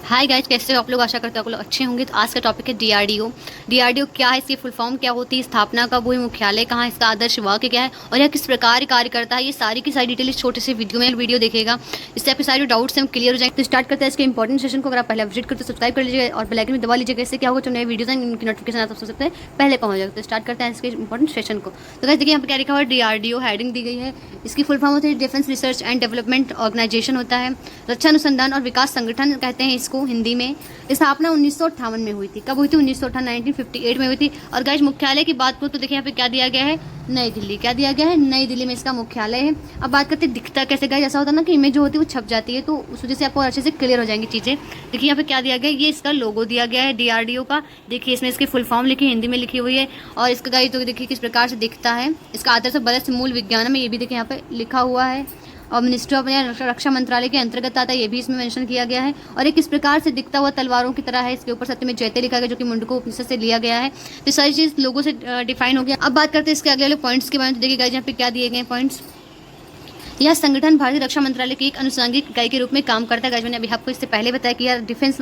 Hi guys, कैसे हो आप लोग। आशा करते हो आप लोग अच्छे होंगे। तो आज का टॉपिक है डीआरडीओ। डीआरडीओ क्या है, इसकी फुल फॉर्म क्या होती है, स्थापना कब हुई, मुख्यालय कहाँ है, इसका आदर्श वाक्य क्या है और यह किस प्रकार कार्य करता है, ये सारी की सारी डिटेल इस छोटे से वीडियो देखेगा। इससे आपके सारे डाउट्स हम क्लियर हो जाएंगे। तो स्टार्ट करते हैं इसके इंपॉर्टेंट सेशन को। अगर आप पहले विजिट करते सब्सक्राइब कर लीजिएगा और बेल आइकन में दबा लीजिएगा। इससे क्या होगा, जो नए वीडियोस हैं उनकी नोटिफिकेशन आप सबसे पहले पहुंच जाएगा। तो स्टार्ट करते हैं इसके इंपॉर्टेंट सेशन को। तो गाइस देखिए यहाँ पे क्या लिखा हुआ है, डीआरडीओ हेडिंग दी गई है। इसकी फुल फॉर्म होती है defence research and development organisation होता है। रक्षा अनुसंधान और विकास संगठन कहते हैं इसको हिंदी में। स्थापना 1958 में हुई थी। कब हुई थी? 1958 में हुई थी। और गाइस मुख्यालय की बात करूँ तो देखिए यहाँ पे क्या दिया गया है, नई दिल्ली। क्या दिया गया है? नई दिल्ली में इसका मुख्यालय है। अब बात करते हैं दिखता कैसे। गाइस ऐसा होता है ना कि इमेज जो होती है वो छप जाती है, तो उस वजह से आपको अच्छे से क्लियर हो जाएंगी चीज़ें। देखिए यहाँ पे क्या दिया गया है, ये इसका लोगो दिया गया है डीआरडीओ का। देखिए इसमें इसकी फुल फॉर्म लिखी हिंदी में लिखी हुई है। और इसका गाइस तो देखिए किस प्रकार से दिखता है। इसका आदर्श बलस्थ मूल विज्ञान में, ये भी देखिए यहाँ पे लिखा हुआ है। और मिनिस्ट्री ऑफ रक्षा मंत्रालय के अंतर्गत आता है, ये भी इसमें मेंशन किया गया है। और ये किस प्रकार से दिखता हुआ तलवारों की तरह है। इसके ऊपर सत्य में जयते लिखा गया, जो कि मुंडको उपनिषद से लिया गया है। तो सारी चीज़ लोगों से डिफाइन हो गया। अब बात करते हैं इसके अगले पॉइंट्स के बारे में। तो देखिए गाइस यहाँ पे क्या दिए गए पॉइंट्स। यह संगठन भारतीय रक्षा मंत्रालय की एक अनुषंगिक इकाई के रूप में काम करता है। गाइस मैंने अभी आपको इससे पहले बताया कि यह डिफेंस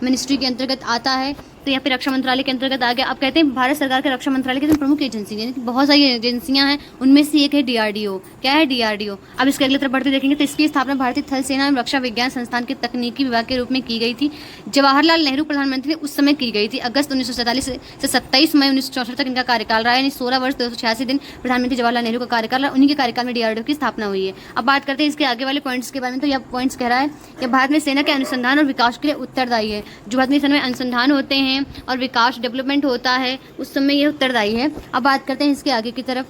मिनिस्ट्री के अंतर्गत आता है, तो यहाँ पे रक्षा मंत्रालय के अंतर्गत आ गया। अब कहते हैं भारत सरकार के रक्षा मंत्रालय की प्रमुख एजेंसी, यानी कि बहुत सारी एजेंसियां हैं, उनमें से एक है डीआरडीओ। क्या है? डीआरडीओ। अब इसके अगले तरफ बढ़ते देखेंगे तो इसकी स्थापना भारतीय थल सेना एवं रक्षा विज्ञान संस्थान के तकनीकी विभाग के रूप में की गई थी। जवाहरलाल नेहरू प्रधानमंत्री उस समय की गई थी। अगस्त 1947 से 27 मई 1964 तक इनका कार्यकाल रहा है, यानी 16 वर्ष 286 दिन प्रधानमंत्री जवाहरलाल नेहरू का कार्यकाल रहा। उन्हीं के कार्यकाल में डीआरडीओ की स्थापना हुई है। अब बात करते हैं इसके आगे वाले पॉइंट्स के बारे में। तो यह पॉइंट्स कह रहा है कि भारत में सेना के अनुसंधान और विकास के लिए उत्तरदायी है। जो भारत में सेना में अनुसंधान होते हैं और विकास डेवलपमेंट होता है, उस समय ये उत्तरदायी है। अब बात करते हैं इसके आगे की तरफ।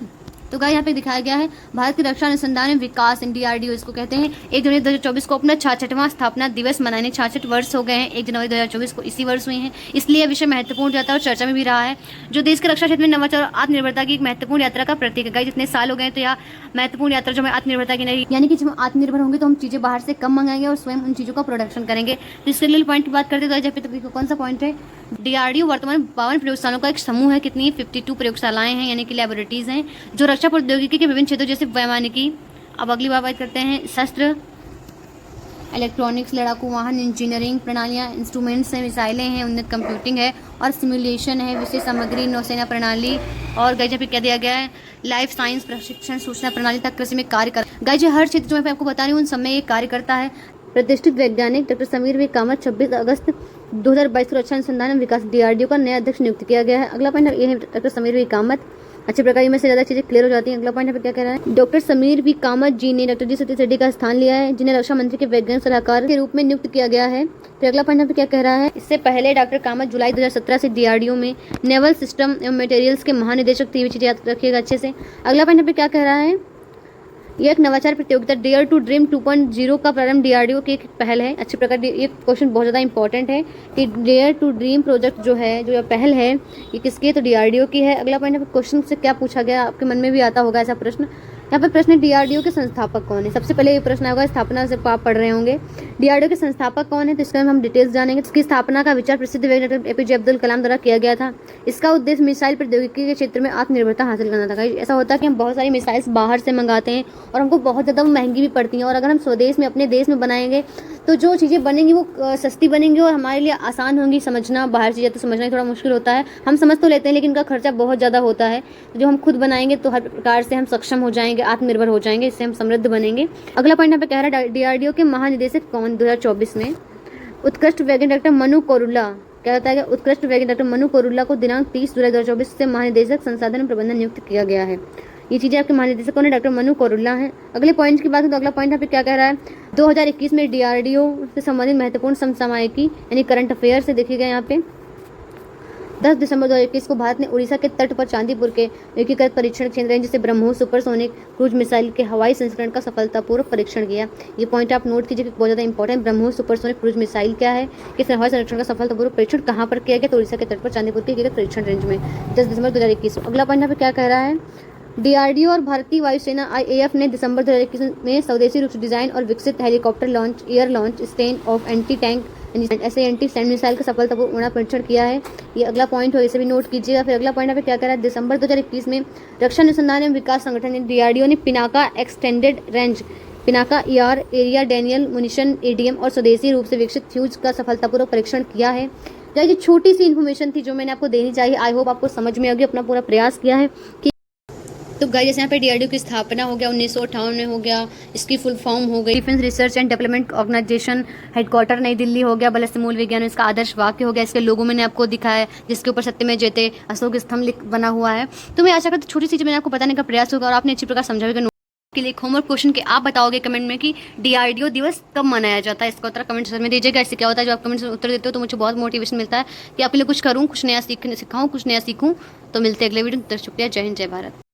तो गाइस यहाँ पे दिखाया गया है भारत की रक्षा अनुसंधान एवं विकास डीआरडीओ इसको कहते हैं। 1 जनवरी 2024 को अपना 66वां स्थापना दिवस मनाने 66 वर्ष हो गए हैं। 1 जनवरी 2024 को इसी वर्ष हुए हैं, इसलिए विषय महत्वपूर्ण जाता है और चर्चा में भी रहा है। जो देश के रक्षा क्षेत्र में नवाचार और आत्मनिर्भरता की एक महत्वपूर्ण यात्रा का प्रतीक है। गाइस जितने साल हो गए तो यह महत्वपूर्ण यात्रा जो हमें आत्मनिर्भरता की नहीं, यानी कि जब हम आत्मनिर्भर होंगे तो हम चीज़ें बाहर से कम मंगाएंगे और स्वयं उन चीज़ों का प्रोडक्शन करेंगे। तो इसके लिए पॉइंट की बात करते हैं तो कौन सा पॉइंट है, डीआरडीओ वर्तमान 52 प्रयोगशालाओं का एक समूह है। कितनी? 52 प्रयोगशालाएं हैं, यानी कि लैबोरेटरीज हैं, जो रक्षा प्रौद्योगिकी के विभिन्न क्षेत्रों जैसे वैमानिकी, अब अगली बात करते हैं शस्त्र, इलेक्ट्रॉनिक्स, लड़ाकू वाहन, इंजीनियरिंग प्रणालियाँ, इंस्ट्रूमेंट्स हैं, मिसाइलें हैं, उन्नत कंप्यूटिंग है और सिमुलेशन है, विशेष सामग्री, नौसेना प्रणाली। और गाइस पे क्या दिया गया है, लाइफ साइंस प्रशिक्षण, सूचना प्रणाली तक कृषि में कार्य कर। गाइस हर क्षेत्र जो मैं आपको बता रही हूँ उन सब में ये कार्य करता है। प्रतिष्ठित वैज्ञानिक डॉक्टर समीर वी कामत 26 अगस्त 2022 को रक्षा अनुसंधान एवं विकास डीआरडीओ का नया अध्यक्ष नियुक्त किया गया है। अगला पॉइंट ये है डॉक्टर समीर वी कामत। अच्छे प्रकार में से ज़्यादा चीज़ें क्लियर हो जाती हैं। अगला पॉइंट यहाँ पे क्या कह रहा है, डॉक्टर समीर वी कामत जी ने डॉक्टर जी सतीश रेड्डी का स्थान लिया है, जिन्हें रक्षा मंत्री के वैज्ञानिक सलाहकार के रूप में नियुक्त किया गया है। फिर अगला पॉइंट यहाँ पे क्या कह रहा है, इससे पहले डॉक्टर कामत जुलाई 2017 से डीआरडीओ में नेवल सिस्टम एवं मटेरियल्स के महानिदेशक थे। ये चीज़ें याद रखिएगा अच्छे से। अगला पॉइंट यहाँ पे क्या कह रहा है, यह एक नवाचार प्रतियोगिता डेयर टू ड्रीम 2.0 का प्रारंभ डीआरडीओ की एक पहल है। अच्छे प्रकार ये क्वेश्चन बहुत ज़्यादा इंपॉर्टेंट है कि डेयर टू ड्रीम प्रोजेक्ट जो है, जो पहल है, ये किसकी है? तो डीआरडीओ की है। अगला पॉइंट क्वेश्चन से क्या पूछा गया, आपके मन में भी आता होगा ऐसा प्रश्न। यहाँ पे प्रश्न है डीआरडीओ के संस्थापक कौन है। सबसे पहले ये प्रश्न आएगा, स्थापना से आप पढ़ रहे होंगे डीआरडीओ के संस्थापक कौन है, तो इसका हम डिटेल्स जानेंगे। इसकी स्थापना का विचार प्रसिद्ध वैज्ञानिक एपीजे अब्दुल कलाम द्वारा किया गया था। इसका उद्देश्य मिसाइल प्रौद्योगिकी के क्षेत्र में आत्मनिर्भरता हासिल करना था। ऐसा होता है कि हम बहुत सारी मिसाइल्स बाहर से मंगाते हैं और हमको बहुत ज़्यादा महंगी भी पड़ती हैं, और अगर हम स्वदेश में अपने देश में बनाएंगे तो जो चीज़ें बनेंगी वो सस्ती बनेंगी और हमारे लिए आसान होंगी समझना। बाहर चीज़ें तो समझना ही थोड़ा मुश्किल होता है, हम समझ तो लेते हैं लेकिन उनका खर्चा बहुत ज़्यादा होता है। तो जो हम खुद बनाएंगे तो हर प्रकार से हम सक्षम हो जाएंगे, आत्मनिर्भर हो जाएंगे, इससे हम समृद्ध बनेंगे। अगला पॉइंट यहाँ पे कह रहा है डीआरडीओ के महानिदेशक कौन 2024 में, उत्कृष्ट वैज्ञानिक डॉक्टर मनु कोरुला। क्या होता है, उत्कृष्ट वैज्ञानिक डॉक्टर मनु कोरुला को दिनांक 30 जुलाई 2024 से महानिदेशक संसाधन प्रबंधन नियुक्त किया गया है। ये चीज़ें आपके महानिदेशक कौन है, डॉक्टर मनु कोरुला हैं। अगले पॉइंट की बात है तो अगला पॉइंट यहाँ पे क्या कह रहा है, 2021 में डीआरडीओ से संबंधित महत्वपूर्ण समसामयिकी यानी करंट अफेयर से देखिएगा। यहाँ पे 10 दिसंबर 2021 को भारत ने उड़ीसा के तट पर चांदीपुर के एकीकृत परीक्षण केंद्र जिसे ब्रह्मोस सुपरसोनिक क्रूज मिसाइल के हवाई संस्करण का सफलतापूर्वक परीक्षण किया। ये पॉइंट आप नोट कीजिए कि बहुत ज़्यादा important. BrahMos supersonic cruise missile क्या है, किस हवाई संरक्षण का सफलतापूर्वक परीक्षण कहाँ पर किया गया, तो उड़ीसा के तट पर चांदीपुर के एकीकृत परीक्षण रेंज में 10 दिसंबर 2021। अगला पॉइंट यहाँ पे क्या कह रहा है, डीआरडीओ और भारतीय वायुसेना आईएएफ ने दिसंबर 2021 में स्वदेशी रूप से डिजाइन और विकसित helicopter launch air launch stand off anti tank SANT SANT missile का सफलतापूर्ण परीक्षण किया है। ये अगला पॉइंट हो, इसे भी नोट कीजिएगा। फिर अगला पॉइंट पे क्या कह रहा है, दिसंबर 2021 में रक्षा अनुसंधान एवं विकास संगठन DRDO ने Pinaka extended range, Pinaka ER area Daniel munition ADM और स्वदेशी रूप से विकसित फ्यूज का सफलतापूर्वक परीक्षण किया है। ये छोटी सी इन्फॉर्मेशन थी जो मैंने आपको देनी चाहिए। आई होप आपको समझ में होगी, अपना पूरा प्रयास किया है कि तो गाइस जैसे यहाँ पे DRDO की स्थापना हो गया 1958 में हो गया, इसकी फुल फॉर्म हो गई defence research and development organisation, headquarter New Delhi हो गया, बलस्य मूल विज्ञान, इसका आदर्श वाक्य हो गया, इसके लोगों मैंने आपको दिखाया है जिसके ऊपर सत्यमेव जयते अशोक स्तंभ बना हुआ है। तो मैं आशा करती हूँ छोटी सी चीज़ मैंने आपको बताने का प्रयास होगा और आपने अच्छी प्रकार समझा होगा। के लिए होमवर्क क्वेश्चन के आप बताओगे कमेंट में कि DRDO दिवस कब मनाया जाता है, इसका उत्तर कमेंट सेक्शन में दीजिएगा। इससे क्या होता है, जो आप कमेंट में उत्तर देते हो तो मुझे बहुत मोटिवेशन मिलता है कि आपके लिए कुछ करूँ, कुछ नया सिखाऊँ, कुछ नया सीखूँ। तो मिलते हैं अगले वीडियो में। शुक्रिया, जय हिंद, जय भारत।